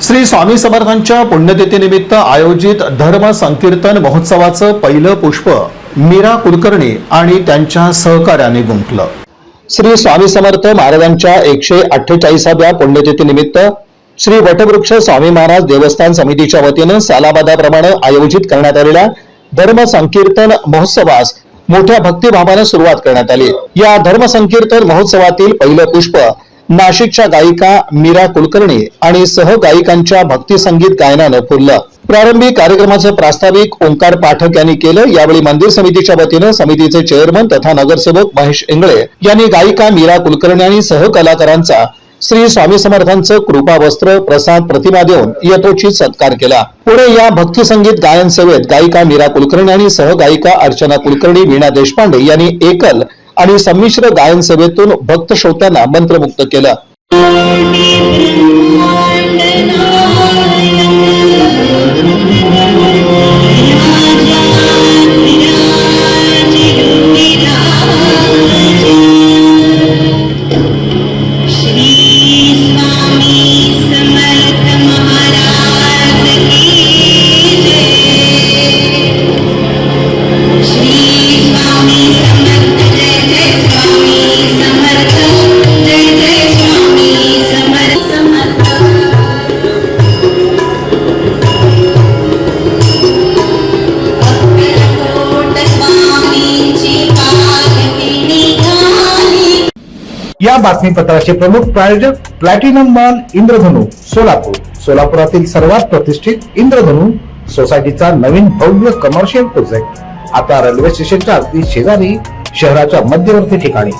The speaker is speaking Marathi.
श्री स्वामी समर्थांच्या पुण्यतिथीनिमित्त आयोजित धर्म संकीर्तन महोत्सवाचं पहिलं पुष्प मीरा कुलकर्णी आणि त्यांच्या सहकार्याने गुंफलं। श्री स्वामी समर्थ महाराजांच्या 148व्या पुण्यतिथीनिमित्त श्री वटवृक्ष स्वामी महाराज देवस्थान समितीच्या वतीनं सालाबादाप्रमाणे आयोजित करण्यात आलेल्या धर्म संकीर्तन महोत्सवास मोठ्या भक्तिभावाने सुरुवात करण्यात आली। या धर्म संकीर्तन महोत्सवातील पहिलं पुष्प नाशिकच्या गायिका मीरा कुलकर्णी आणि सहगायिकांच्या भक्ती संगीत गायनानं फुललं। प्रारंभी कार्यक्रमाचं प्रास्ताविक ओंकार पाठक यांनी केलं। यावेळी मंदिर समितीच्या वतीनं समितीचे चेअरमन तथा नगरसेवक महेश इंगळे यांनी गायिका मीरा कुलकर्णी आणि सहकलाकारांचा श्री स्वामी समर्थांचं कृपा वस्त्र प्रसाद प्रतिमा देऊन यथोचित सत्कार केला। पुढे या भक्ती संगीत गायन सेवेत गायिका मीरा कुलकर्णी आणि सहगायिका अर्चना कुलकर्णी, वीणा देशपांडे यांनी एकल आणि संमिश्र गायन सेवेतून भक्त श्रोत्यांना मंत्रमुक्त केलं। या बातमीपत्राचे प्रमुख प्रायोजक प्लॅटिनम मॉल इंद्रधनु सोलापूर। सोलापुरातील सर्वात प्रतिष्ठित इंद्रधनु सोसायटीचा नवीन भव्य कमर्शियल प्रोजेक्ट आता रेल्वे स्टेशनच्या अगदी शेजारी शहराच्या मध्यवर्ती ठिकाणी।